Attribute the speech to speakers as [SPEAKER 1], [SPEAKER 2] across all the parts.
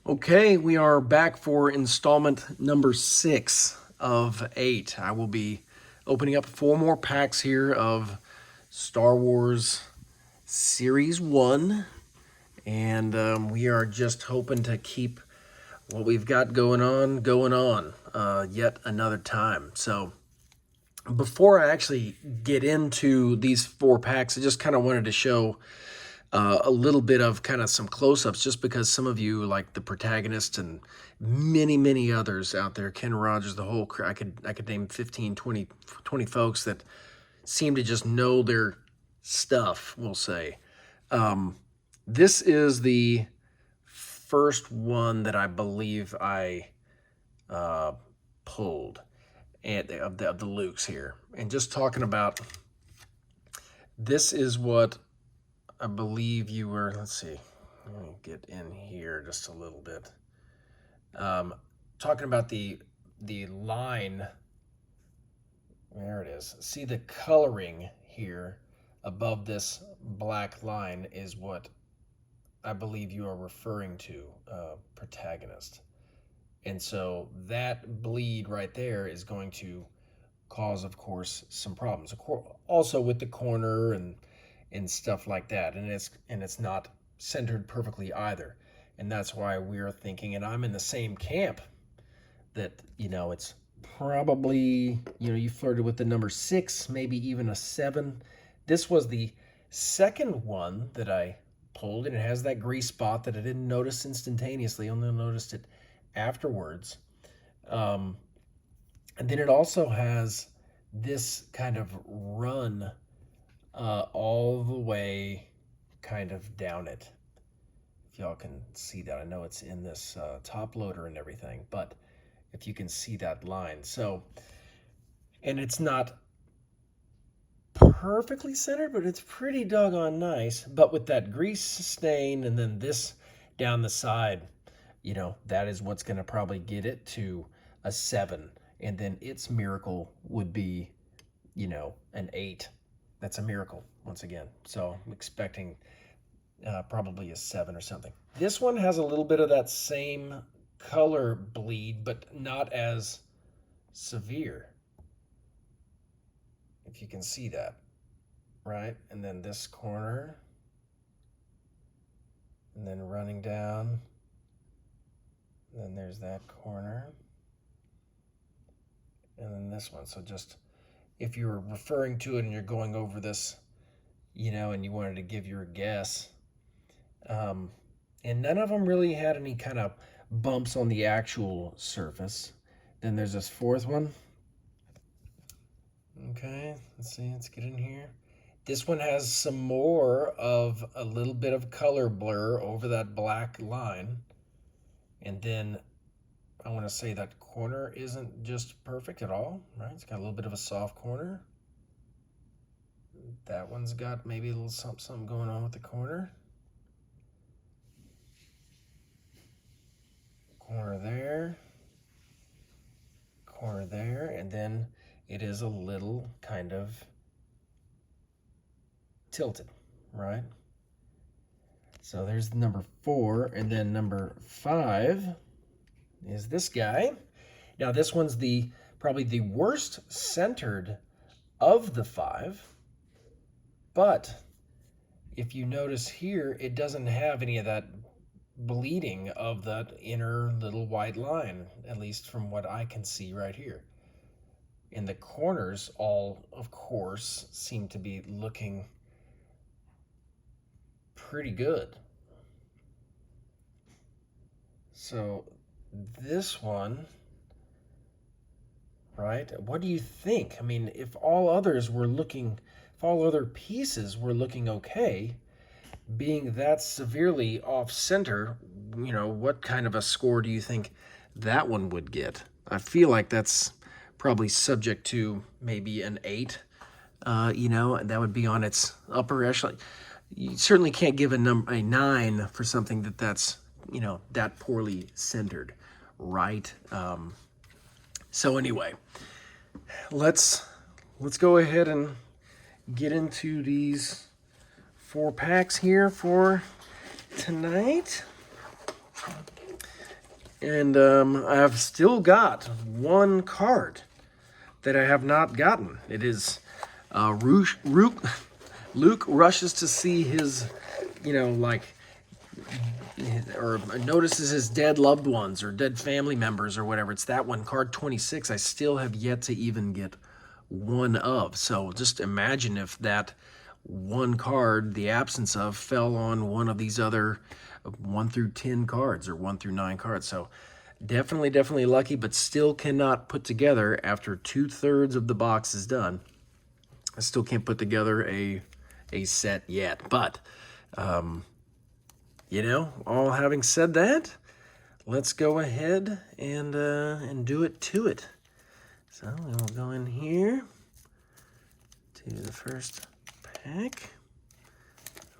[SPEAKER 1] Okay, we are back for installment number 6 of 8. I will be opening up 4 more packs here of Star Wars Series 1. And we are just hoping to keep what we've got going on yet another time. So before I actually get into these 4 packs, I just kind of wanted to show a little bit of kind of some close-ups, just because some of you, like the protagonist and many others out there, Ken Rogers, the whole I could name 15, 20 folks that seem to just know their stuff, we'll say. This is the first one that I believe I pulled of the Lukes here. And just talking about, this is what I believe you were, let's see, let me get in here just a little bit. Talking about the line, there it is. See the coloring here above this black line is what I believe you are referring to, protagonist. And so that bleed right there is going to cause, of course, some problems. Also with the corner and stuff like that, and it's not centered perfectly either. And that's why we're thinking, and I'm in the same camp, that it's probably, you flirted with the number 6, maybe even a 7. This was the second one that I pulled, and it has that grease spot that I didn't notice instantaneously, only noticed it afterwards. And then it also has this kind of run all the way kind of down it. If y'all can see that. I know it's in this top loader and everything, but if you can see that line. So, and it's not perfectly centered, but it's pretty doggone nice. But with that grease stain and then this down the side, that is what's going to probably get it to a 7. And then its miracle would be, an 8. That's a miracle, once again. So I'm expecting probably a 7 or something. This one has a little bit of that same color bleed, but not as severe. If you can see that, right? And then this corner, and then running down, and then there's that corner, and then this one. So just, if you're referring to it and you're going over this, and you wanted to give your guess, and none of them really had any kind of bumps on the actual surface. Then there's this fourth one. Okay, let's see, let's get in here. This one has some more of a little bit of color blur over that black line. And then I want to say that corner isn't just perfect at all, right? It's got a little bit of a soft corner. That one's got maybe a little something going on with the corner. Corner there, and then it is a little kind of tilted, right? So there's number 4, and then number 5 is this guy. Now this one's probably the worst centered of the 5, but if you notice here, it doesn't have any of that bleeding of that inner little white line, at least from what I can see right here. And the corners all, of course, seem to be looking pretty good. So this one, right? What do you think? I mean, if all other pieces were looking okay, being that severely off center, what kind of a score do you think that one would get? I feel like that's probably subject to maybe an 8. That would be on its upper echelon. You certainly can't give a 9 for something that's that poorly centered, right? So anyway, let's go ahead and get into these 4 packs here for tonight. And I've still got one card that I have not gotten. It is Luke rushes to see his, or notices his dead loved ones or dead family members or whatever. It's that one, card 26. I still have yet to even get one of. So just imagine if that one card, the absence of, fell on one of these other 1 through 10 cards or 1 through 9 cards. So definitely lucky, but still cannot put together, after 2/3 of the box is done, I still can't put together a set yet. But all having said that, let's go ahead and do it to it. So we'll go in here to the first pack.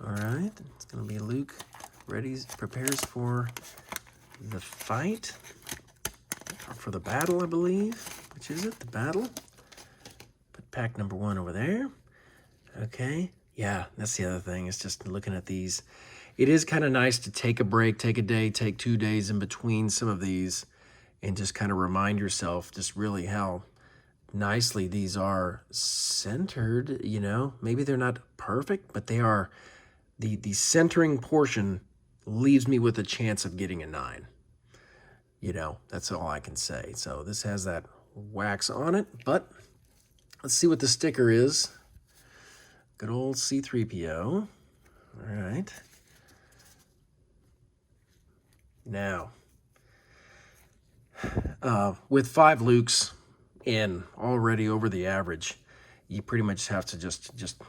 [SPEAKER 1] All right, it's going to be Luke prepares for the fight, or for the battle, I believe. Which is it? The battle. Put pack number 1 over there. Okay. Yeah, that's the other thing. It's just looking at these. It is kind of nice to take a break, take a day, take 2 days in between some of these, and just kind of remind yourself just really how nicely these are centered. Maybe they're not perfect, but they are. The centering portion leaves me with a chance of getting a 9. That's all I can say. So this has that wax on it, but let's see what the sticker is. Good old C-3PO. All right. Now, with 5 Lukes in already over the average, you pretty much have to just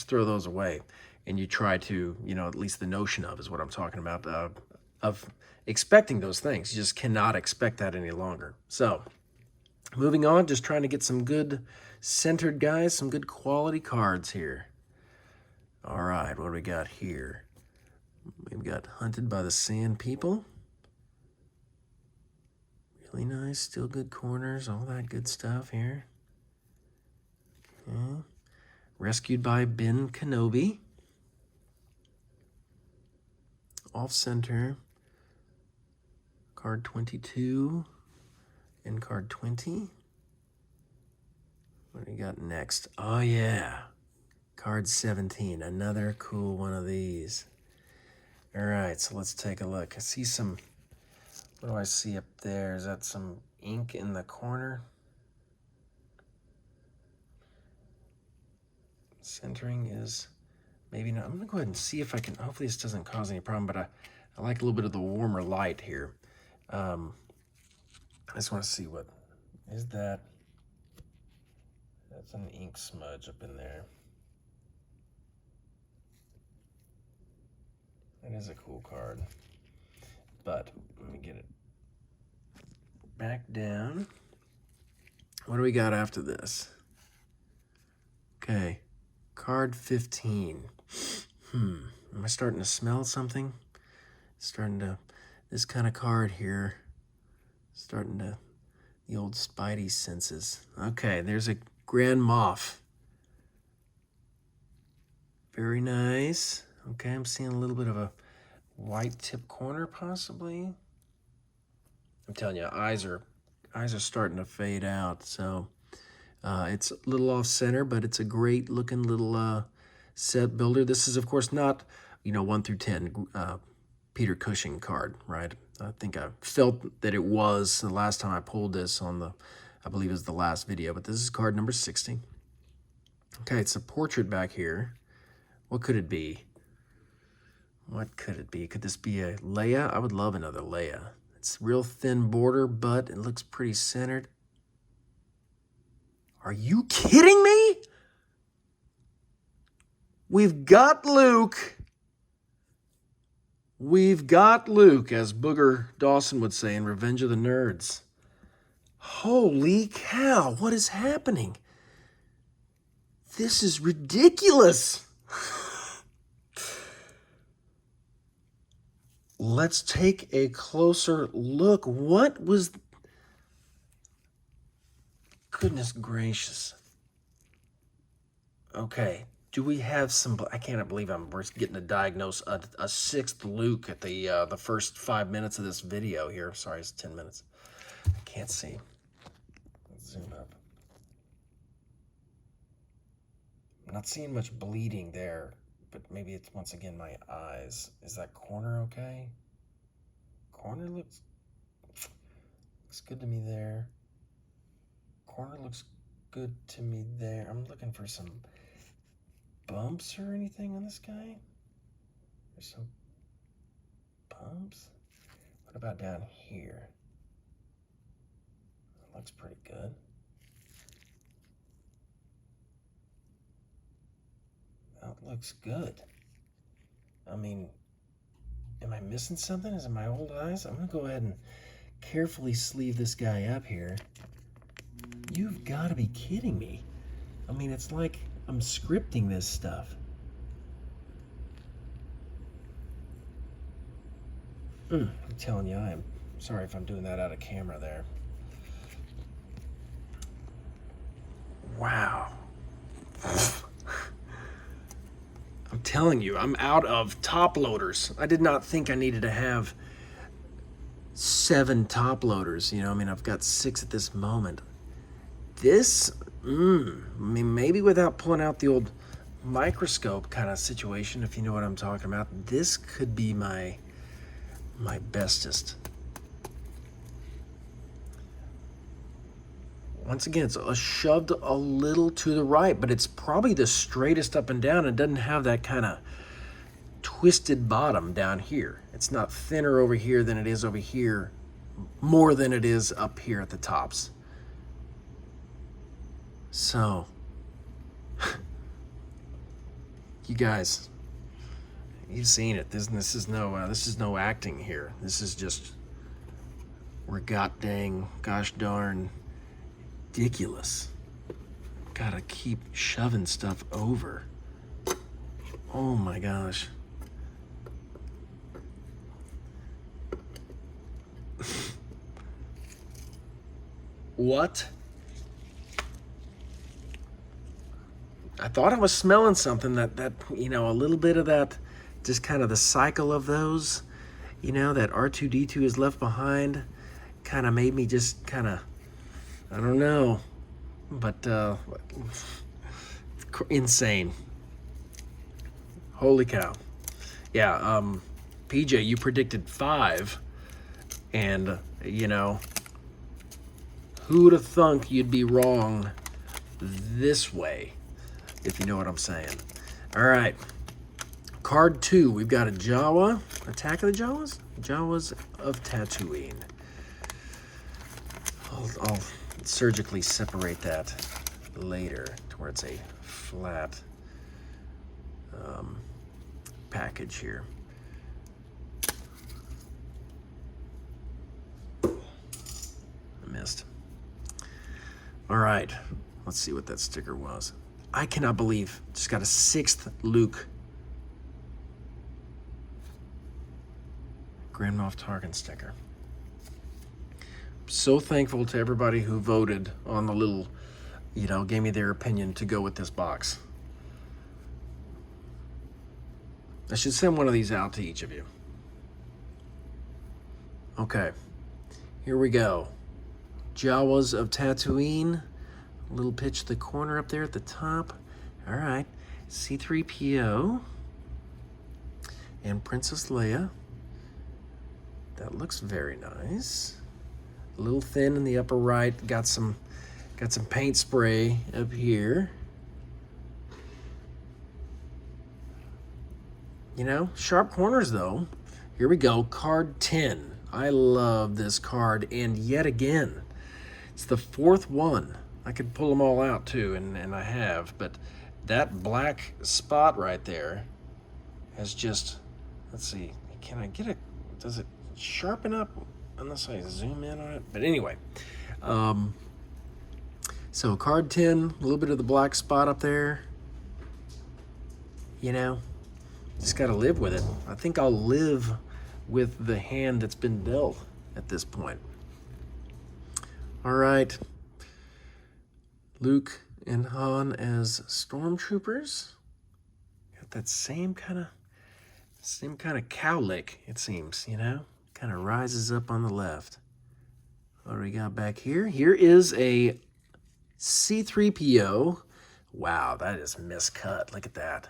[SPEAKER 1] throw those away, and you try to, at least the notion of is what I'm talking about, of expecting those things. You just cannot expect that any longer. So, moving on, just trying to get some good centered guys, some good quality cards here. All right, what do we got here? We've got Hunted by the Sand People. Really nice, still good corners, all that good stuff here. Okay. Rescued by Ben Kenobi. Off center. Card 22 and card 20. What do we got next? Oh yeah, card 17, another cool one of these. All right, so let's take a look. I see some, what do I see up there? Is that some ink in the corner? Centering is maybe not. I'm gonna go ahead and see if I can, hopefully this doesn't cause any problem, but I like a little bit of the warmer light here. I just want to see what is that. That's an ink smudge up in there. That is a cool card. But let me get it back down. What do we got after this? Okay, card 15. Am I starting to smell something? This kind of card here, the old Spidey senses. Okay, there's a Grand Moff. Very nice. Okay, I'm seeing a little bit of a white tip corner, possibly. I'm telling you, eyes are starting to fade out. So it's a little off center, but it's a great looking little set builder. This is, of course, not 1 through 10 Peter Cushing card, right? I think I felt that it was the last time I pulled this on I believe it was the last video, but this is card number 60. Okay, it's a portrait back here. What could it be? What could it be? Could this be a Leia? I would love another Leia. It's real thin border, but it looks pretty centered. Are you kidding me? We've got Luke. We've got Luke, as Booger Dawson would say in Revenge of the Nerds. Holy cow, what is happening? This is ridiculous. Let's take a closer look. What was... Goodness gracious. Okay, Do we have some? I can't believe we're getting to diagnose a sixth Luke at the first 5 minutes of this video here. Sorry, it's 10 minutes. I can't see. Let's zoom up. I'm not seeing much bleeding there, but maybe it's once again my eyes. Is that corner okay? Corner looks good to me there. Corner looks good to me there. I'm looking for some bumps or anything on this guy. There's some bumps. What about down here? That looks pretty good. That looks good. I mean, am I missing something? Is it my old eyes? I'm gonna go ahead and carefully sleeve this guy up here. You've got to be kidding me. I mean, it's like I'm scripting this stuff. I'm telling you, I'm sorry if I'm doing that out of camera there. Wow. I'm telling you, I'm out of top loaders. I did not think I needed to have 7 top loaders. You know, I mean, I've got 6 at this moment. This, I mean, maybe without pulling out the old microscope kind of situation, if you know what I'm talking about, this could be my bestest. Once again, it's shoved a little to the right, but it's probably the straightest up and down. It doesn't have that kind of twisted bottom down here. It's not thinner over here than it is over here, more than it is up here at the tops. So, you guys, you've seen it. This is no acting here. This is just, we're gosh darn ridiculous. Gotta keep shoving stuff over. Oh my gosh. What? I thought I was smelling something that you know, a little bit of that, just kind of the cycle of those, you know, that R2-D2 is left behind, kind of made me just kind of, I don't know, but insane. Holy cow. Yeah, PJ, you predicted 5, and you know, who'd have thunk you'd be wrong this way, if you know what I'm saying. All right, card 2, we've got a Jawa, Attack of the Jawas? Jawas of Tatooine. I'll surgically separate that later to where it's a flat package here. I missed. All right, let's see what that sticker was. I cannot believe just got a 6th Luke Grand Moff Tarkin sticker. So thankful to everybody who voted on the little, you know, gave me their opinion to go with this box. I should send one of these out to each of you. Okay, here we go. Jawas of Tatooine. A little pitch to the corner up there at the top. All right, C-3PO and Princess Leia. That looks very nice. A little thin in the upper right. Got some paint spray up here. You know, sharp corners though. Here we go, card 10. I love this card, and yet again, it's the 4th one. I could pull them all out too, and I have, but that black spot right there has just, let's see, can I get it, does it sharpen up unless I zoom in on it? But anyway, so card 10, a little bit of the black spot up there, you know, just got to live with it. I think I'll live with the hand that's been dealt at this point. All right, Luke and Han as stormtroopers. that same kind of cowlick, it seems, you know? Kind of rises up on the left. What do we got back here? Here is a C3PO. Wow, that is miscut. Look at that.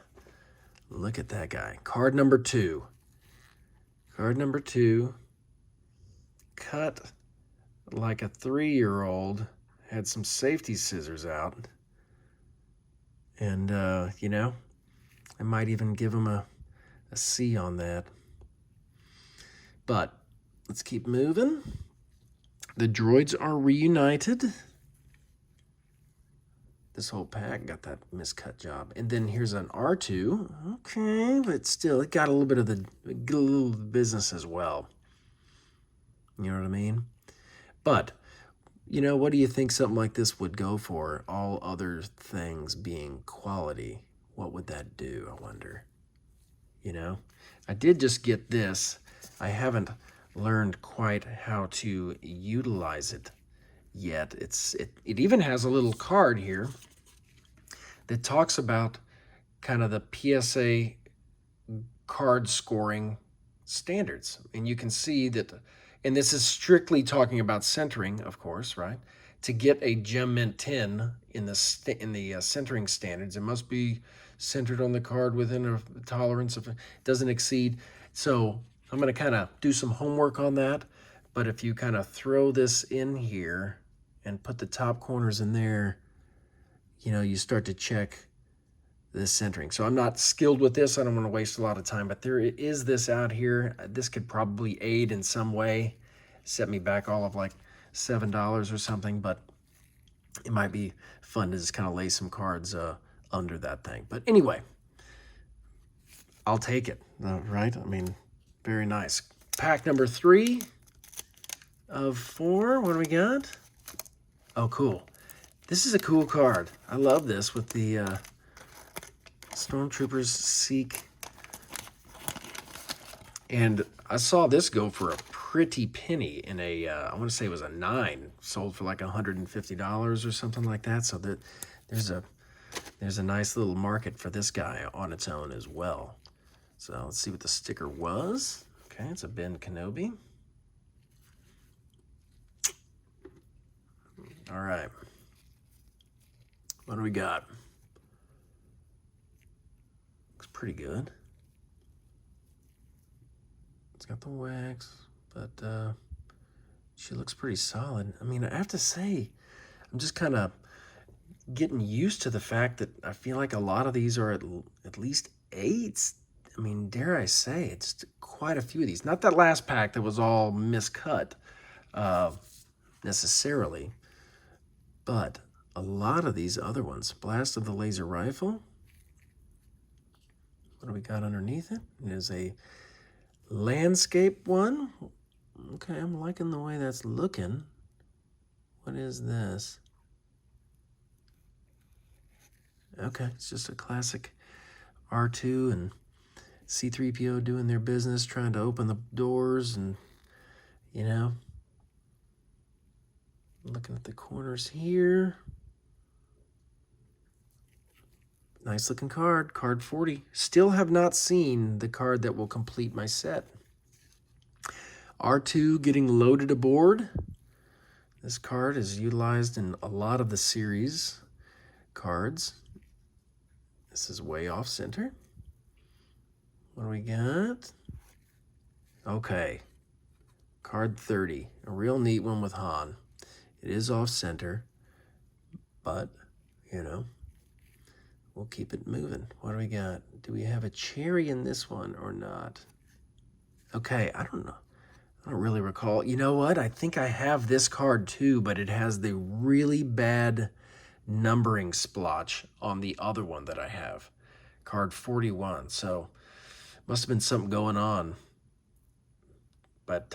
[SPEAKER 1] Look at that guy. Card number 2. Card number 2. Cut like a 3-year-old. Had some safety scissors out. And, you know, I might even give him a C on that. But let's keep moving. The droids are reunited. This whole pack got that miscut job. And then here's an R2. Okay, but still, it got a little bit of the business as well. You know what I mean? But, you know, what do you think something like this would go for? All other things being quality. What would that do, I wonder? You know? I did just get this. I haven't learned quite how to utilize it yet. It even has a little card here that talks about kind of the PSA card scoring standards. And you can see that, and this is strictly talking about centering, of course, right? To get a Gem Mint 10 in the centering standards, it must be centered on the card within a tolerance of, it doesn't exceed. So I'm going to kind of do some homework on that. But if you kind of throw this in here and put the top corners in there, you know, you start to check this centering. So I'm not skilled with this. I don't want to waste a lot of time, but there is this out here. This could probably aid in some way. Set me back all of like $7 or something, but it might be fun to just kind of lay some cards under that thing. But anyway, I'll take it, right? I mean, very nice. Pack number 3 of 4. What do we got? Oh, cool. This is a cool card. I love this with the Stormtroopers Seek. And I saw this go for a pretty penny in a, I want to say it was a 9. Sold for like $150 or something like that. So that there's a nice little market for this guy on its own as well. So let's see what the sticker was. Okay, it's a Ben Kenobi. All right. What do we got? Looks pretty good. It's got the wax, but she looks pretty solid. I mean, I have to say, I'm just kind of getting used to the fact that I feel like a lot of these are at least 8s. I mean, dare I say, it's quite a few of these. Not that last pack that was all miscut necessarily, but a lot of these other ones. Blast of the Laser Rifle. What do we got underneath it? It is a landscape one. Okay, I'm liking the way that's looking. What is this? Okay, it's just a classic R2 and C3PO doing their business, trying to open the doors and, you know, looking at the corners here. Nice looking card, card 40. Still have not seen the card that will complete my set. R2 getting loaded aboard. This card is utilized in a lot of the series cards. This is way off center. What do we got? Okay. Card 30. A real neat one with Han. It is off center, but, you know, we'll keep it moving. What do we got? Do we have a cherry in this one or not? Okay, I don't know. I don't really recall. You know what? I think I have this card too, but it has the really bad numbering splotch on the other one that I have. Card 41. So must have been something going on. But,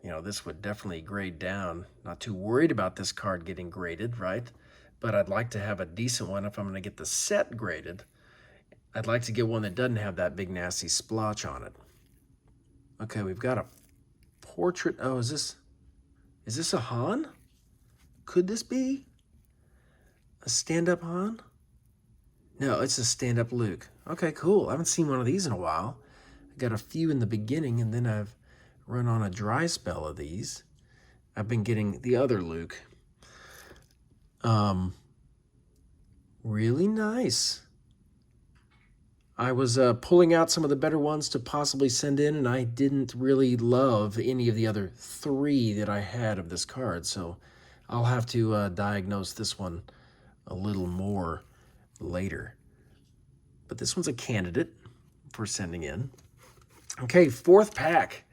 [SPEAKER 1] you know, this would definitely grade down. Not too worried about this card getting graded, right? But I'd like to have a decent one if I'm going to get the set graded. I'd like to get one that doesn't have that big nasty splotch on it. Okay, we've got a portrait. Oh, is this a Han? Could this be a stand-up Han? No, it's a stand-up Luke. Okay, cool. I haven't seen one of these in a while. I got a few in the beginning, and then I've run on a dry spell of these. I've been getting the other Luke. Really nice. I was pulling out some of the better ones to possibly send in, and I didn't really love any of the other 3 that I had of this card, so I'll have to diagnose this one a little more later. But this one's a candidate for sending in. Okay, 4th pack.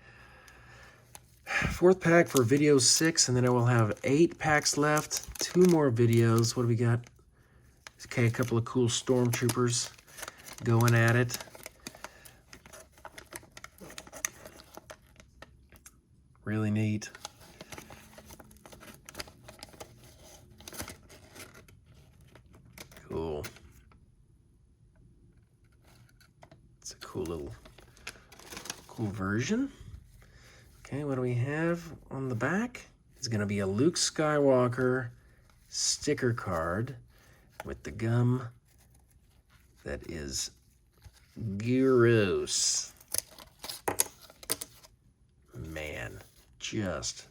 [SPEAKER 1] 4th pack for video 6, and then I will have 8 packs left. 2 more videos. What do we got? Okay, a couple of cool stormtroopers going at it. Really neat. Cool. It's a cool version. Okay, what do we have on the back? It's going to be a Luke Skywalker sticker card with the gum that is gross. Man, just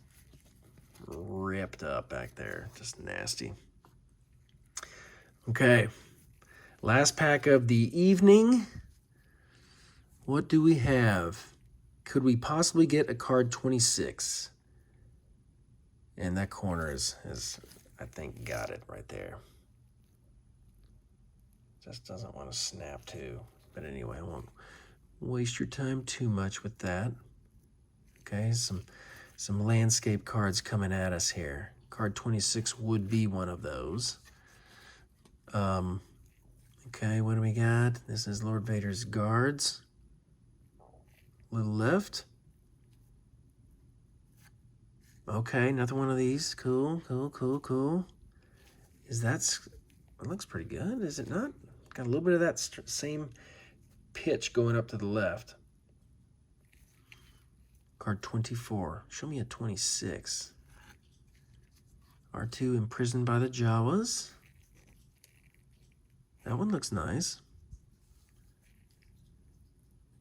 [SPEAKER 1] ripped up back there. Just nasty. Okay, last pack of the evening. What do we have? Could we possibly get a card 26? And that corner is I think, got it right there. Just doesn't want to snap to. But anyway, I won't waste your time too much with that. Okay, some landscape cards coming at us here. Card 26 would be one of those. Okay, what do we got? This is Lord Vader's guards. Little left. Okay, another one of these. Cool, cool, cool, cool. It looks pretty good, is it not? Got a little bit of that same pitch going up to the left. Card 24. Show me a 26. R2 imprisoned by the Jawas. That one looks nice.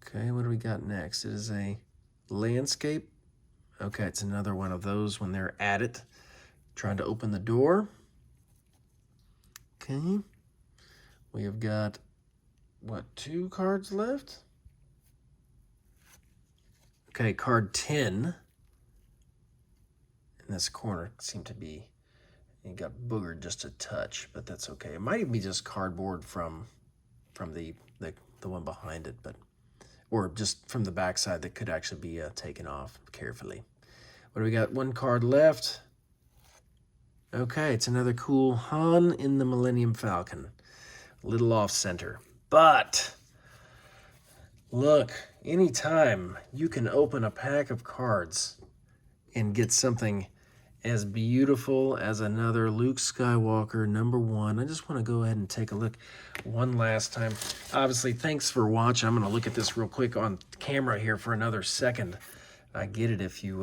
[SPEAKER 1] Okay, what do we got next? It is a landscape. Okay, it's another one of those when they're at it, trying to open the door. Okay, we have got, what, 2 cards left? Okay, card 10. In this corner seemed to be, it got boogered just a touch, but that's okay. It might even be just cardboard from the one behind it, but or just from the backside that could actually be taken off carefully. What do we got? 1 card left. Okay, it's another cool Han in the Millennium Falcon. A little off center. But look, anytime you can open a pack of cards and get something as beautiful as another Luke Skywalker #1. I just want to go ahead and take a look one last time. Obviously, thanks for watching. I'm going to look at this real quick on camera here for another second. I get it if you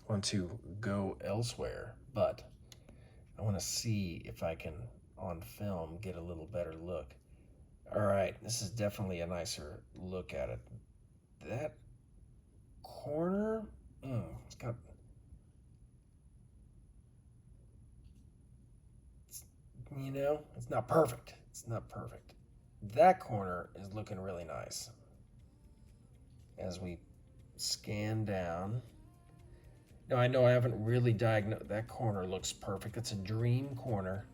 [SPEAKER 1] want to go elsewhere, but I want to see if I can, on film, get a little better look. All right, this is definitely a nicer look at it. That corner, it's got... You know, it's not perfect. It's not perfect. That corner is looking really nice. As we scan down. Now, I know I haven't really diagnosed. That corner looks perfect. It's a dream corner.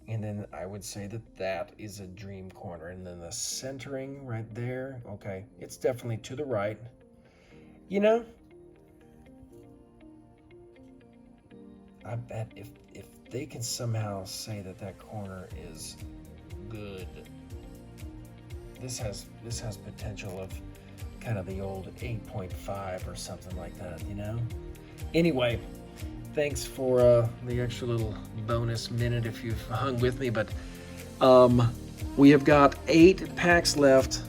[SPEAKER 1] And then I would say that is a dream corner. And then the centering right there. Okay, it's definitely to the right. You know, I bet if they can somehow say that corner is good, this has potential of kind of the old 8.5 or something like that, you know? Anyway, thanks for the extra little bonus minute if you've hung with me, but we have got 8 packs left,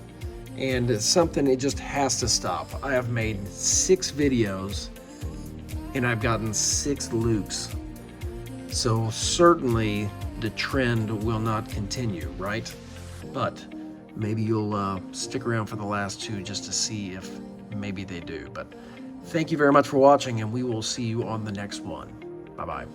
[SPEAKER 1] and it's something, it just has to stop. I have made 6 videos, and I've gotten 6 Lukes. So certainly the trend will not continue, right? But maybe you'll stick around for the last two just to see if maybe they do. But thank you very much for watching, and we will see you on the next one. Bye-bye.